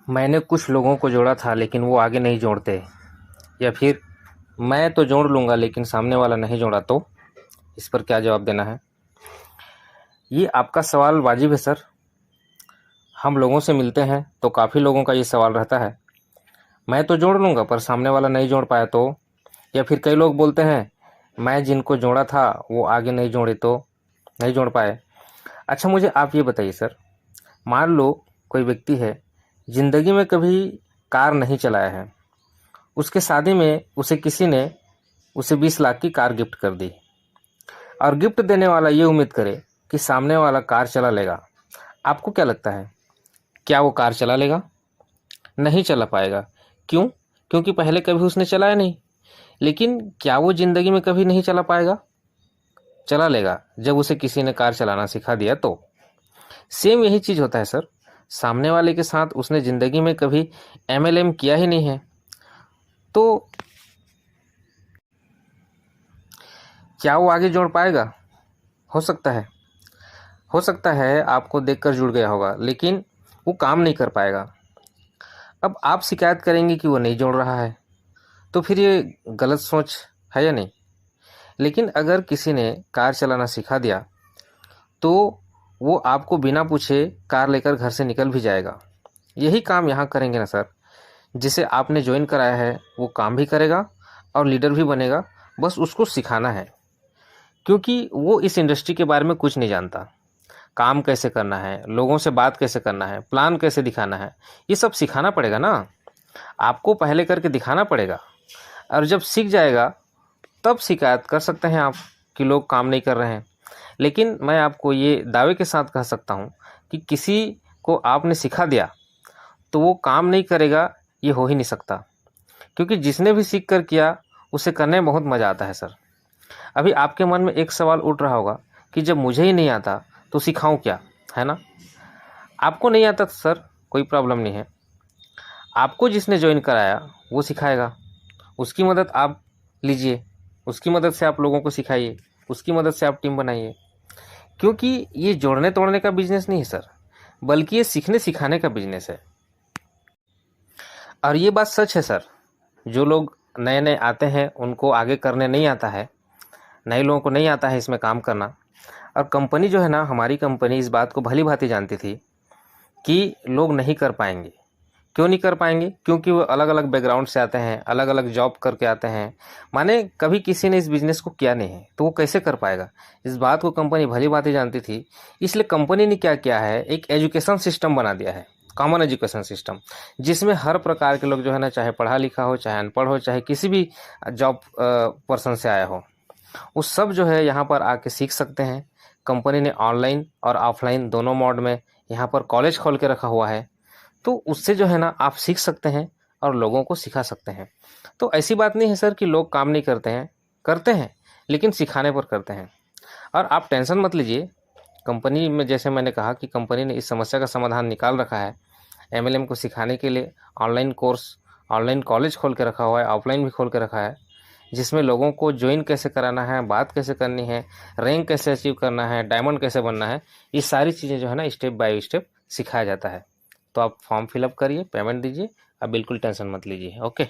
मैंने कुछ लोगों को जोड़ा था लेकिन वो आगे नहीं जोड़ते, या फिर मैं तो जोड़ लूँगा लेकिन सामने वाला नहीं जोड़ा तो इस पर क्या जवाब देना है? ये आपका सवाल वाजिब है सर। हम लोगों से मिलते हैं तो काफ़ी लोगों का ये सवाल रहता है, मैं तो जोड़ लूँगा पर सामने वाला नहीं जोड़ पाया तो। या फिर कई लोग बोलते हैं मैं जिनको जोड़ा था वो आगे नहीं जोड़े तो नहीं जोड़ पाए। अच्छा, मुझे आप ये बताइए सर, मान लो कोई व्यक्ति है, ज़िंदगी में कभी कार नहीं चलाया है, उसके शादी में उसे किसी ने उसे 20 लाख की कार गिफ्ट कर दी, और गिफ्ट देने वाला ये उम्मीद करे कि सामने वाला कार चला लेगा। आपको क्या लगता है, क्या वो कार चला लेगा? नहीं चला पाएगा। क्यों? क्योंकि पहले कभी उसने चलाया नहीं। लेकिन क्या वो ज़िंदगी में कभी नहीं चला पाएगा? चला लेगा जब उसे किसी ने कार चलाना सिखा दिया तो। सेम यही चीज़ होता है सर, सामने वाले के साथ उसने ज़िंदगी में कभी एमएलएम किया ही नहीं है तो क्या वो आगे जोड़ पाएगा? हो सकता है, हो सकता है आपको देखकर जुड़ गया होगा, लेकिन वो काम नहीं कर पाएगा। अब आप शिकायत करेंगे कि वो नहीं जोड़ रहा है, तो फिर ये गलत सोच है या नहीं? लेकिन अगर किसी ने कार चलाना सिखा दिया तो वो आपको बिना पूछे कार लेकर घर से निकल भी जाएगा। यही काम यहाँ करेंगे ना सर। जिसे आपने ज्वाइन कराया है वो काम भी करेगा और लीडर भी बनेगा, बस उसको सिखाना है। क्योंकि वो इस इंडस्ट्री के बारे में कुछ नहीं जानता। काम कैसे करना है, लोगों से बात कैसे करना है, प्लान कैसे दिखाना है, ये सब सिखाना पड़ेगा ना। आपको पहले करके दिखाना पड़ेगा, और जब सीख जाएगा तब शिकायत कर सकते हैं आप कि लोग काम नहीं कर रहे हैं। लेकिन मैं आपको ये दावे के साथ कह सकता हूँ कि किसी को आपने सिखा दिया तो वो काम नहीं करेगा, ये हो ही नहीं सकता। क्योंकि जिसने भी सीख कर किया उसे करने में बहुत मज़ा आता है सर। अभी आपके मन में एक सवाल उठ रहा होगा कि जब मुझे ही नहीं आता तो सिखाऊं क्या, है ना? आपको नहीं आता तो सर कोई प्रॉब्लम नहीं है, आपको जिसने ज्वाइन कराया वो सिखाएगा। उसकी मदद आप लीजिए, उसकी मदद से आप लोगों को सिखाइए, उसकी मदद से आप टीम बनाइए। क्योंकि ये जोड़ने तोड़ने का बिजनेस नहीं है सर, बल्कि ये सीखने सिखाने का बिजनेस है। और ये बात सच है सर, जो लोग नए नए आते हैं उनको आगे करने नहीं आता है, नए लोगों को नहीं आता है इसमें काम करना। और कंपनी जो है ना, हमारी कंपनी इस बात को भली भांति जानती थी कि लोग नहीं कर पाएंगे। क्यों नहीं कर पाएंगे? क्योंकि वो अलग अलग बैकग्राउंड से आते हैं, अलग अलग जॉब करके आते हैं, माने कभी किसी ने इस बिज़नेस को किया नहीं है, तो वो कैसे कर पाएगा? इस बात को कंपनी भली भांति जानती थी। इसलिए कंपनी ने क्या किया है, एक एजुकेशन सिस्टम बना दिया है, कॉमन एजुकेशन सिस्टम, जिसमें हर प्रकार के लोग जो है ना, चाहे पढ़ा लिखा हो, चाहे अनपढ़ हो, चाहे किसी भी जॉब पर्सन से आया हो, वो सब जो है यहाँ पर आके सीख सकते हैं। कंपनी ने ऑनलाइन और ऑफलाइन दोनों मोड में यहाँ पर कॉलेज खोल के रखा हुआ है, तो उससे जो है ना आप सीख सकते हैं और लोगों को सिखा सकते हैं। तो ऐसी बात नहीं है सर कि लोग काम नहीं करते हैं, करते हैं, लेकिन सिखाने पर करते हैं। और आप टेंशन मत लीजिए, कंपनी में जैसे मैंने कहा कि कंपनी ने इस समस्या का समाधान निकाल रखा है। एमएलएम को सिखाने के लिए ऑनलाइन कोर्स, ऑनलाइन कॉलेज खोल के रखा हुआ है, ऑफलाइन भी खोल के रखा है, जिसमें लोगों को ज्वाइन कैसे कराना है, बात कैसे करनी है, रैंक कैसे अचीव करना है, डायमंड कैसे बनना है, ये सारी चीज़ें जो है ना स्टेप बाय स्टेप सिखाया जाता है। तो आप फॉर्म फिलअप करिए, पेमेंट दीजिए, अब बिल्कुल टेंशन मत लीजिए। ओके।